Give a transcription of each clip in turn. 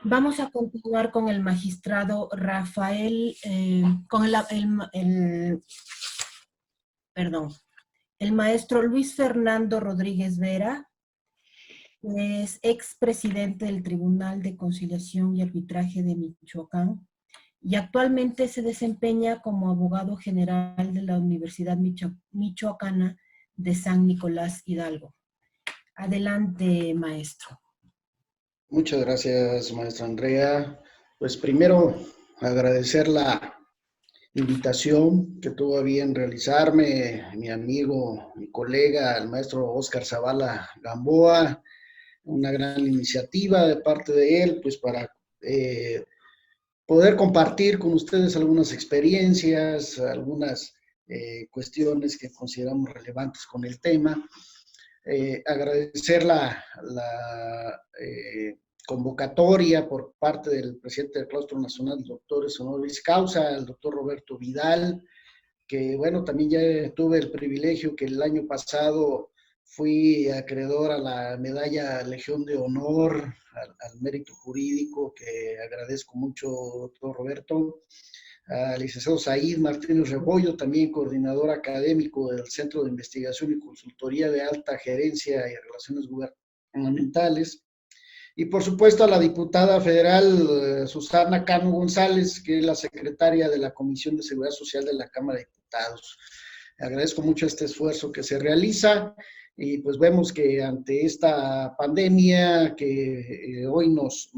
Vamos a continuar con el magistrado Rafael, el maestro Luis Fernando Rodríguez Vera, que es expresidente del Tribunal de Conciliación y Arbitraje de Michoacán y actualmente se desempeña como abogado general de la Universidad Michoacana de San Nicolás Hidalgo. Adelante, maestro. Muchas gracias, maestra Andrea. Pues primero agradecer la invitación que tuvo a bien realizarme mi amigo, mi colega, el maestro Óscar Zavala Gamboa, una gran iniciativa de parte de él, pues para poder compartir con ustedes algunas experiencias, algunas cuestiones que consideramos relevantes con el tema. Agradecer la convocatoria por parte del presidente del Claustro Nacional de Doctores Honoris Causa, el doctor Roberto Vidal, que bueno, también ya tuve el privilegio que el año pasado fui acreedor a la medalla Legión de Honor, al mérito jurídico, que agradezco mucho, doctor Roberto. Al licenciado Said Martínez Rebollo, también coordinador académico del Centro de Investigación y Consultoría de Alta Gerencia y Relaciones Gubernamentales. Y por supuesto a la diputada federal Susana Cano González, que es la secretaria de la Comisión de Seguridad Social de la Cámara de Diputados. Agradezco mucho este esfuerzo que se realiza y pues vemos que ante esta pandemia que hoy nos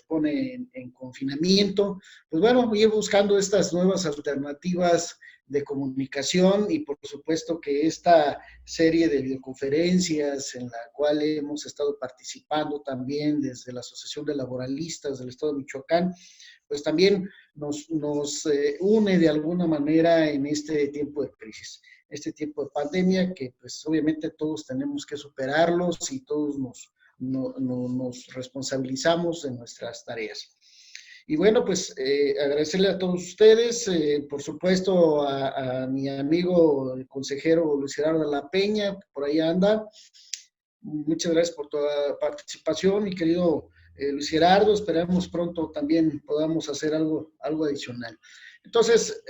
pone en confinamiento, pues bueno, ir buscando estas nuevas alternativas de comunicación y por supuesto que esta serie de videoconferencias en la cual hemos estado participando también desde la Asociación de Laboralistas del Estado de Michoacán, pues también nos une de alguna manera en este tiempo de crisis, este tiempo de pandemia que pues obviamente todos tenemos que superarlos y todos nos responsabilizamos en nuestras tareas. Y bueno, pues agradecerle a todos ustedes, por supuesto a mi amigo el consejero Luis Gerardo de la Peña, que por ahí anda. Muchas gracias por toda participación, mi querido Luis Gerardo. Esperamos pronto también podamos hacer algo adicional. Entonces,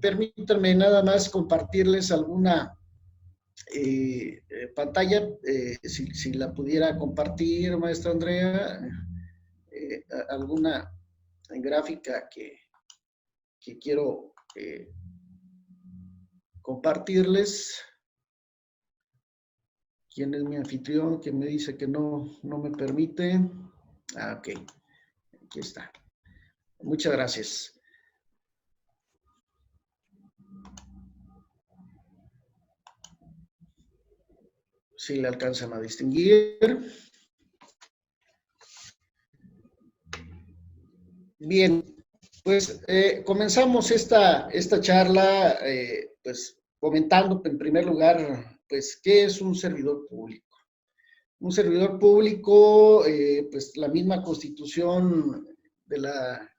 permítanme nada más compartirles alguna pantalla, si la pudiera compartir, maestra Andrea, alguna gráfica que quiero compartirles. ¿Quién es mi anfitrión? Que me dice que no me permite. Ok, aquí está. Muchas gracias. Si le alcanzan a distinguir. Bien, pues comenzamos esta charla pues comentando en primer lugar pues qué es un servidor público. Un servidor público, pues la misma Constitución de la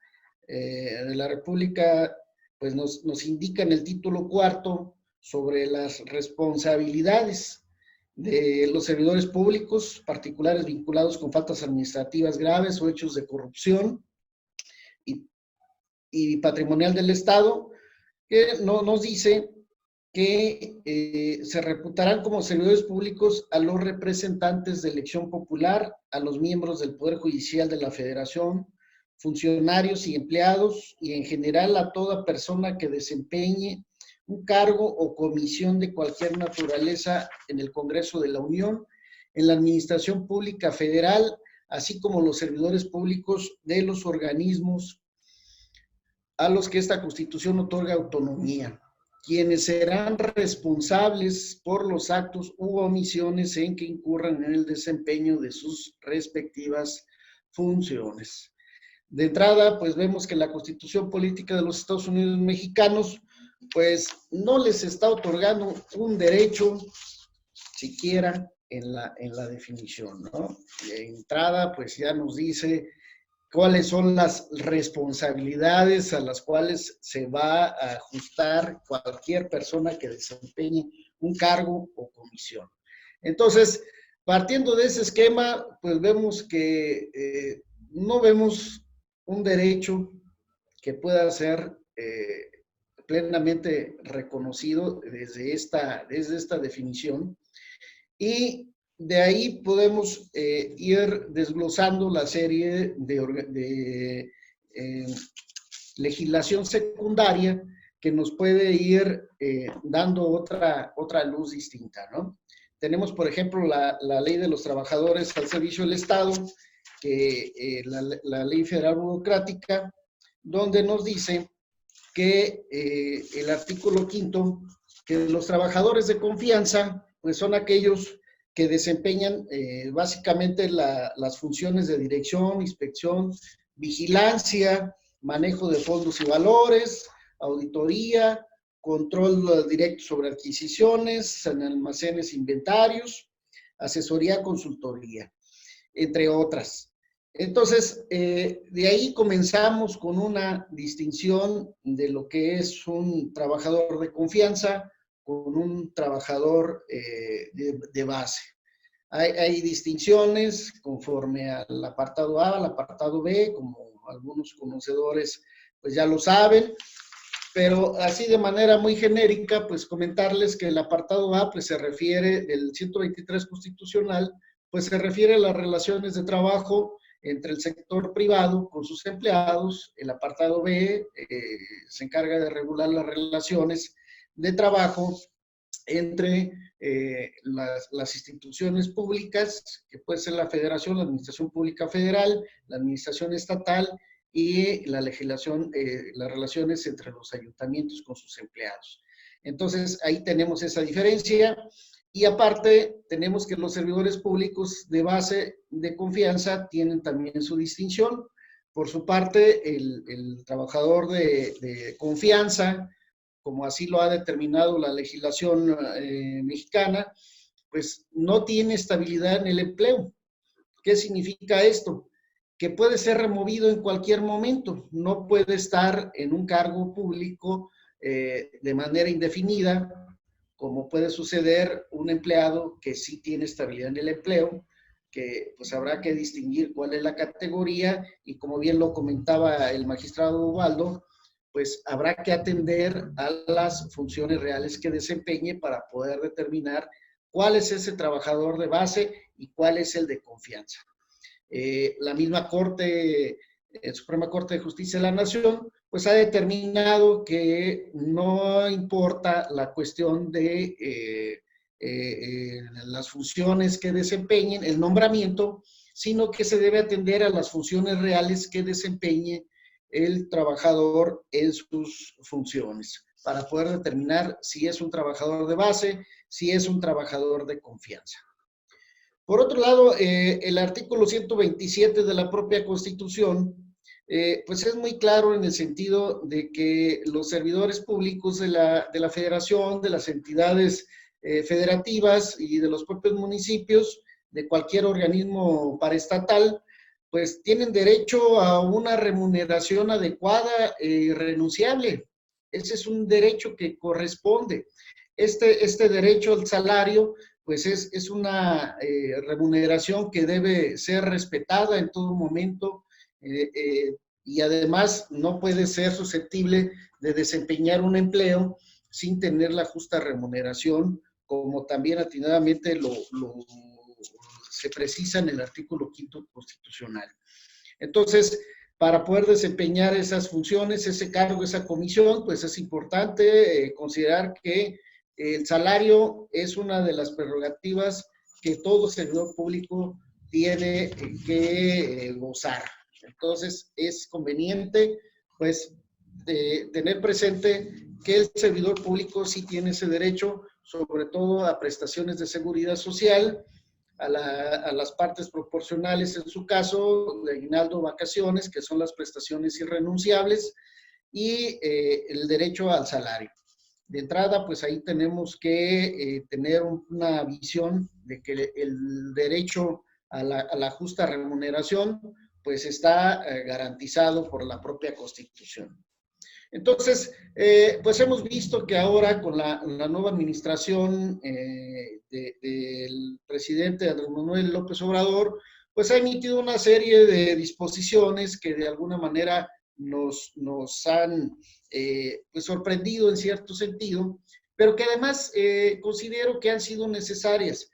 República pues nos indica en el título cuarto sobre las responsabilidades de los servidores públicos, particulares vinculados con faltas administrativas graves o hechos de corrupción y patrimonial del Estado, que nos dice que se reputarán como servidores públicos a los representantes de elección popular, a los miembros del Poder Judicial de la Federación, funcionarios y empleados, y en general a toda persona que desempeñe un cargo o comisión de cualquier naturaleza en el Congreso de la Unión, en la Administración Pública Federal, así como los servidores públicos de los organismos a los que esta Constitución otorga autonomía, quienes serán responsables por los actos u omisiones en que incurran en el desempeño de sus respectivas funciones. De entrada, pues vemos que la Constitución Política de los Estados Unidos Mexicanos, pues no les está otorgando un derecho siquiera en la definición, ¿no? De entrada, pues ya nos dice cuáles son las responsabilidades a las cuales se va a ajustar cualquier persona que desempeñe un cargo o comisión. Entonces, partiendo de ese esquema, pues vemos que no vemos un derecho que pueda ser plenamente reconocido desde esta definición, y de ahí podemos ir desglosando la serie de legislación secundaria que nos puede ir dando otra luz distinta, ¿no? Tenemos, por ejemplo, la ley de los trabajadores al servicio del Estado, la ley federal burocrática, donde nos dice que el artículo 5, que los trabajadores de confianza, pues son aquellos que desempeñan básicamente las funciones de dirección, inspección, vigilancia, manejo de fondos y valores, auditoría, control directo sobre adquisiciones, en almacenes, inventarios, asesoría, consultoría, entre otras. Entonces, de ahí comenzamos con una distinción de lo que es un trabajador de confianza con un trabajador de base. Hay distinciones conforme al apartado A, al apartado B, como algunos conocedores pues ya lo saben, pero así de manera muy genérica, pues comentarles que el apartado A pues se refiere, del 123 constitucional, pues se refiere a las relaciones de trabajo entre el sector privado con sus empleados. El apartado B se encarga de regular las relaciones de trabajo entre las instituciones públicas, que puede ser la Federación, la Administración Pública Federal, la Administración Estatal y la legislación, las relaciones entre los ayuntamientos con sus empleados. Entonces, ahí tenemos esa diferencia. Y aparte, tenemos que los servidores públicos de base de confianza tienen también su distinción. Por su parte, el trabajador de confianza, como así lo ha determinado la legislación mexicana, pues no tiene estabilidad en el empleo. ¿Qué significa esto? Que puede ser removido en cualquier momento, no puede estar en un cargo público de manera indefinida, como puede suceder un empleado que sí tiene estabilidad en el empleo, que pues habrá que distinguir cuál es la categoría, y como bien lo comentaba el magistrado Ubaldo, pues habrá que atender a las funciones reales que desempeñe para poder determinar cuál es ese trabajador de base y cuál es el de confianza. La misma Corte, Suprema Corte de Justicia de la Nación, pues ha determinado que no importa la cuestión de las funciones que desempeñen, el nombramiento, sino que se debe atender a las funciones reales que desempeñe el trabajador en sus funciones, para poder determinar si es un trabajador de base, si es un trabajador de confianza. Por otro lado, el artículo 127 de la propia Constitución, pues es muy claro en el sentido de que los servidores públicos de la Federación, de las entidades federativas y de los propios municipios, de cualquier organismo paraestatal, pues tienen derecho a una remuneración adecuada e irrenunciable. Ese es un derecho que corresponde. Este derecho al salario, pues es una remuneración que debe ser respetada en todo momento, y además no puede ser susceptible de desempeñar un empleo sin tener la justa remuneración, como también atinadamente se precisa en el artículo 5 constitucional. Entonces, para poder desempeñar esas funciones, ese cargo, esa comisión, pues es importante considerar que el salario es una de las prerrogativas que todo servidor público tiene que gozar. Entonces, es conveniente, pues, tener presente que el servidor público sí tiene ese derecho, sobre todo a prestaciones de seguridad social, a las partes proporcionales, en su caso, de aguinaldo, vacaciones, que son las prestaciones irrenunciables, y el derecho al salario. De entrada, pues ahí tenemos que tener una visión de que el derecho a la justa remuneración, pues está garantizado por la propia Constitución. Entonces, pues hemos visto que ahora con la nueva administración del presidente Andrés Manuel López Obrador, pues ha emitido una serie de disposiciones que de alguna manera nos han pues sorprendido en cierto sentido, pero que además considero que han sido necesarias.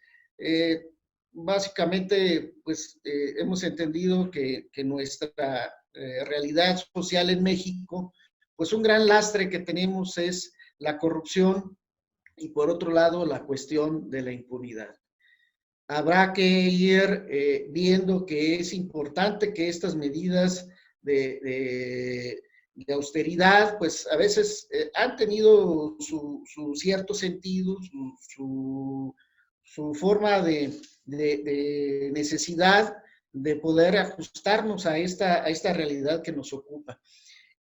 Básicamente, pues hemos entendido que nuestra realidad social en México, pues un gran lastre que tenemos es la corrupción y por otro lado la cuestión de la impunidad. Habrá que ir viendo que es importante que estas medidas de austeridad, pues a veces han tenido su cierto sentido, su forma de necesidad de poder ajustarnos a esta realidad que nos ocupa.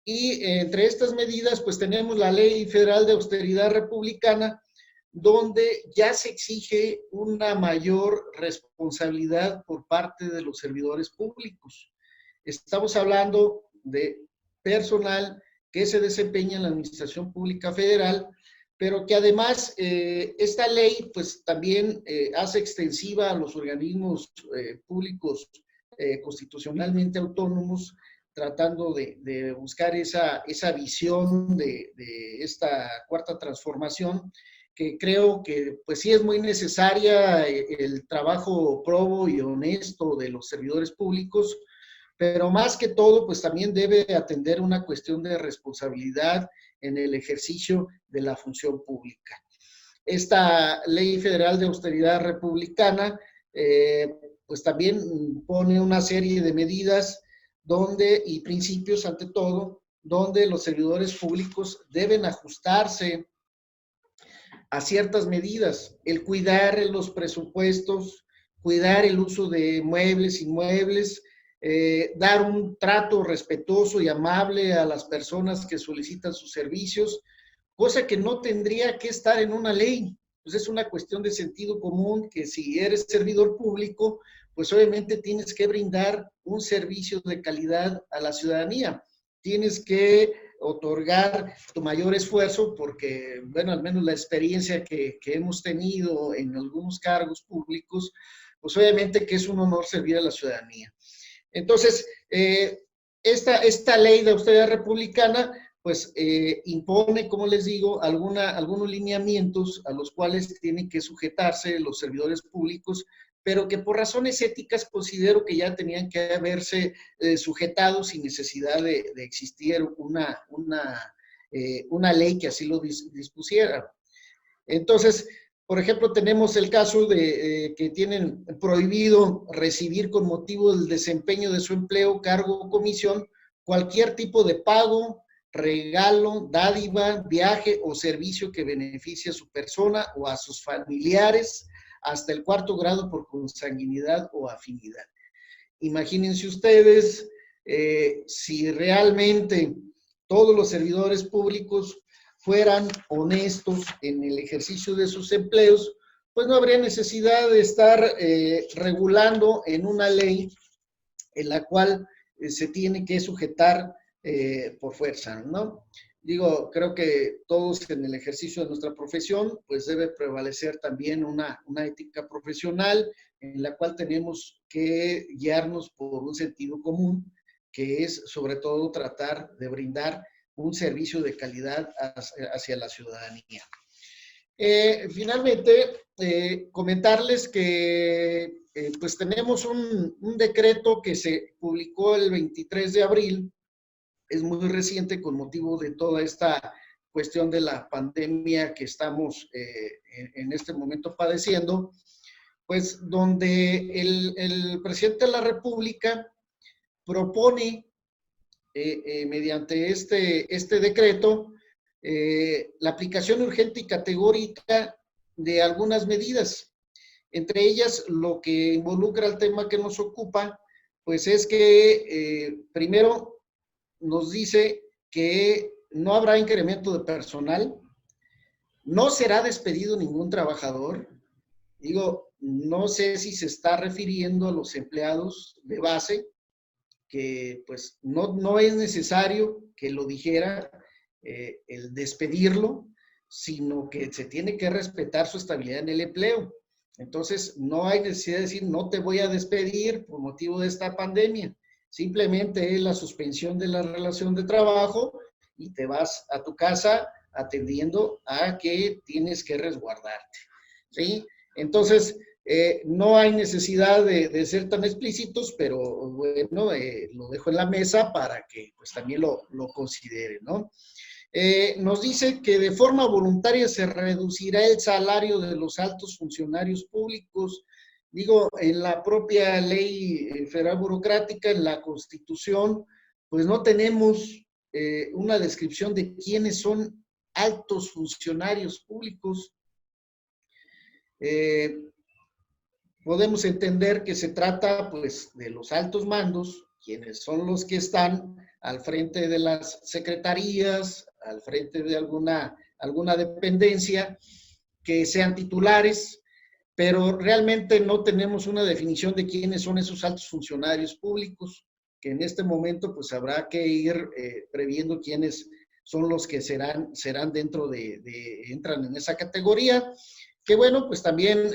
Y entre estas medidas, pues tenemos la Ley Federal de Austeridad Republicana, donde ya se exige una mayor responsabilidad por parte de los servidores públicos. Estamos hablando de personal que se desempeña en la Administración Pública Federal, pero que además esta ley pues también hace extensiva a los organismos públicos constitucionalmente autónomos, tratando de buscar esa visión de esta cuarta transformación, que creo que pues sí es muy necesaria el trabajo probo y honesto de los servidores públicos, pero más que todo pues también debe atender una cuestión de responsabilidad en el ejercicio de la función pública. Esta Ley Federal de Austeridad Republicana pues también pone una serie de medidas y principios ante todo, donde los servidores públicos deben ajustarse a ciertas medidas, el cuidar los presupuestos, cuidar el uso de muebles, inmuebles, dar un trato respetuoso y amable a las personas que solicitan sus servicios, cosa que no tendría que estar en una ley. Pues es una cuestión de sentido común que si eres servidor público, pues obviamente tienes que brindar un servicio de calidad a la ciudadanía. Tienes que otorgar tu mayor esfuerzo porque, bueno, al menos la experiencia que hemos tenido en algunos cargos públicos, pues obviamente que es un honor servir a la ciudadanía. Entonces, esta ley de austeridad republicana, pues impone, como les digo, algunos lineamientos a los cuales tienen que sujetarse los servidores públicos, pero que por razones éticas considero que ya tenían que haberse sujetado sin necesidad de existir una ley que así lo dispusiera. Entonces, por ejemplo, tenemos el caso de que tienen prohibido recibir con motivo del desempeño de su empleo, cargo o comisión cualquier tipo de pago, regalo, dádiva, viaje o servicio que beneficie a su persona o a sus familiares hasta el 4º grado por consanguinidad o afinidad. Imagínense ustedes si realmente todos los servidores públicos fueran honestos en el ejercicio de sus empleos, pues no habría necesidad de estar regulando en una ley en la cual se tiene que sujetar por fuerza, ¿no? Digo, creo que todos en el ejercicio de nuestra profesión, pues debe prevalecer también una ética profesional en la cual tenemos que guiarnos por un sentido común, que es sobre todo tratar de brindar un servicio de calidad hacia la ciudadanía. Finalmente, comentarles que pues tenemos un decreto que se publicó el 23 de abril, es muy reciente con motivo de toda esta cuestión de la pandemia que estamos en este momento padeciendo, pues donde el presidente de la República propone mediante este decreto la aplicación urgente y categórica de algunas medidas. Entre ellas, lo que involucra el tema que nos ocupa, pues es que primero nos dice que no habrá incremento de personal, no será despedido ningún trabajador. Digo, no sé si se está refiriendo a los empleados de base, que pues no es necesario que lo dijera el despedirlo, sino que se tiene que respetar su estabilidad en el empleo. Entonces, no hay necesidad de decir, no te voy a despedir por motivo de esta pandemia. Simplemente es la suspensión de la relación de trabajo y te vas a tu casa atendiendo a que tienes que resguardarte, ¿sí? Entonces, no hay necesidad de ser tan explícitos, pero bueno, lo dejo en la mesa para que pues también lo consideren, ¿no? Nos dice que de forma voluntaria se reducirá el salario de los altos funcionarios públicos. Digo, en la propia ley federal burocrática, en la Constitución, pues no tenemos una descripción de quiénes son altos funcionarios públicos. Podemos entender que se trata, pues, de los altos mandos, quienes son los que están al frente de las secretarías, al frente de alguna dependencia, que sean titulares, pero realmente no tenemos una definición de quiénes son esos altos funcionarios públicos, que en este momento pues habrá que ir previendo quiénes son los que serán dentro entran en esa categoría, que bueno, pues también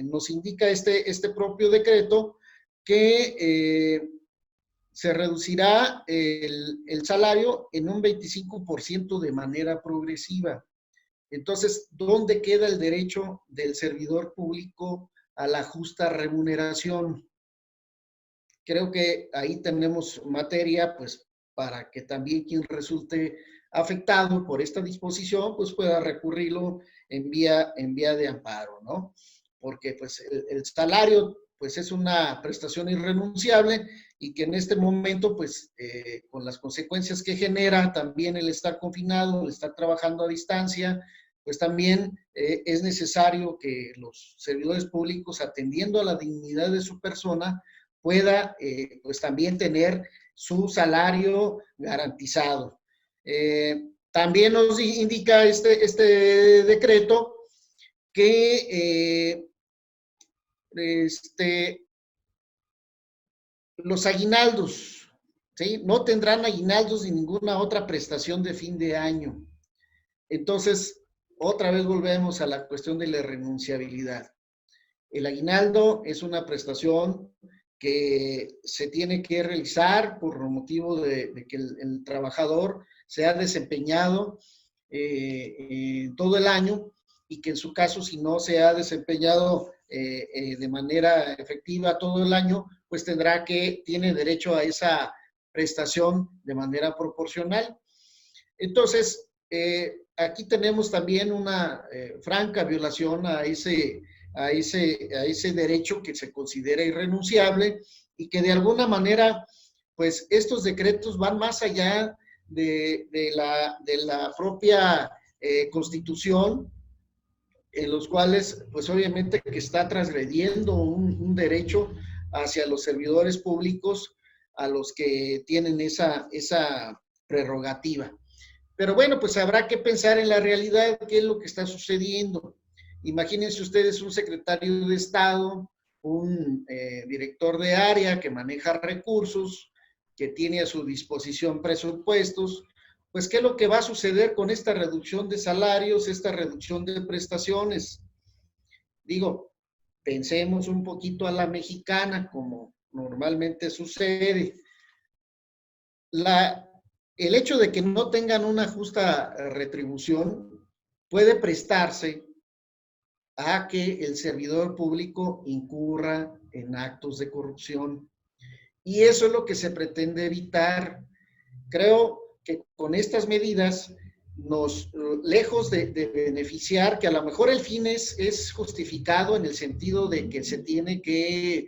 nos indica este propio decreto que se reducirá el salario en un 25% de manera progresiva. Entonces, ¿dónde queda el derecho del servidor público a la justa remuneración? Creo que ahí tenemos materia, pues, para que también quien resulte afectado por esta disposición, pues pueda recurrirlo en vía de amparo, ¿no? Porque, pues, el salario, pues, es una prestación irrenunciable y que en este momento, pues, con las consecuencias que genera también el estar confinado, el estar trabajando a distancia, pues también es necesario que los servidores públicos, atendiendo a la dignidad de su persona, pueda pues también tener su salario garantizado. También nos indica este decreto que los aguinaldos, ¿sí? No tendrán aguinaldos ni ninguna otra prestación de fin de año. Entonces, otra vez volvemos a la cuestión de la renunciabilidad. El aguinaldo es una prestación que se tiene que realizar por motivo de que el trabajador se ha desempeñado todo el año y que en su caso, si no se ha desempeñado de manera efectiva todo el año, pues tiene derecho a esa prestación de manera proporcional. Entonces, aquí tenemos también una franca violación a ese derecho que se considera irrenunciable y que de alguna manera, pues estos decretos van más allá de la propia Constitución, en los cuales, pues obviamente que está transgrediendo un derecho hacia los servidores públicos a los que tienen esa prerrogativa. Pero bueno, pues habrá que pensar en la realidad, qué es lo que está sucediendo. Imagínense ustedes un secretario de Estado, un director de área que maneja recursos, que tiene a su disposición presupuestos, pues qué es lo que va a suceder con esta reducción de salarios, esta reducción de prestaciones. Digo, pensemos un poquito a la mexicana, como normalmente sucede. El hecho de que no tengan una justa retribución puede prestarse a que el servidor público incurra en actos de corrupción. Y eso es lo que se pretende evitar. Creo que con estas medidas, lejos de beneficiar, que a lo mejor el fin es justificado en el sentido de que se tiene que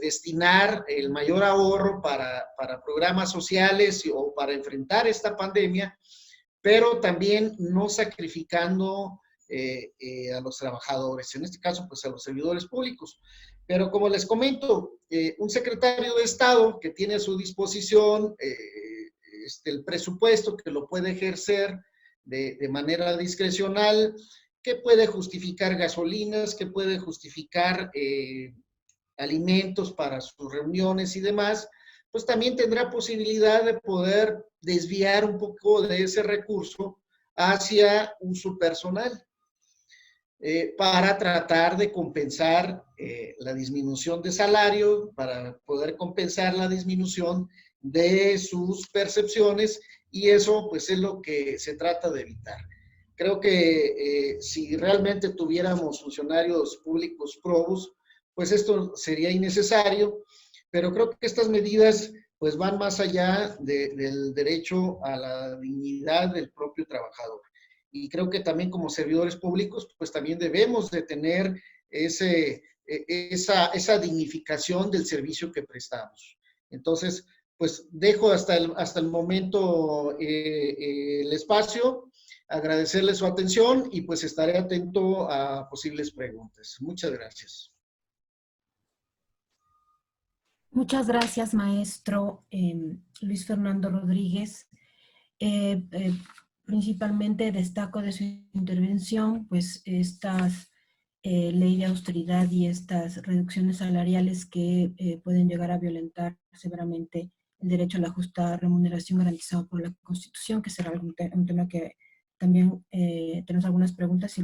destinar el mayor ahorro para programas sociales o para enfrentar esta pandemia, pero también no sacrificando a los trabajadores, en este caso pues a los servidores públicos. Pero como les comento, un secretario de Estado que tiene a su disposición el presupuesto, que lo puede ejercer de manera discrecional, que puede justificar gasolinas, que puede justificar alimentos para sus reuniones y demás, pues también tendrá posibilidad de poder desviar un poco de ese recurso hacia uso personal, para tratar de compensar la disminución de salario, para poder compensar la disminución de sus percepciones, y eso pues es lo que se trata de evitar. Creo que si realmente tuviéramos funcionarios públicos probos, pues esto sería innecesario, pero creo que estas medidas pues van más allá del derecho a la dignidad del propio trabajador. Y creo que también como servidores públicos, pues también debemos de tener esa dignificación del servicio que prestamos. Entonces, pues dejo hasta el momento el espacio, agradecerle su atención y pues estaré atento a posibles preguntas. Muchas gracias. Muchas gracias, maestro Luis Fernando Rodríguez. Principalmente destaco de su intervención, pues estas ley de austeridad y estas reducciones salariales que pueden llegar a violentar severamente el derecho a la justa remuneración garantizado por la Constitución, que será un tema que también tenemos algunas preguntas y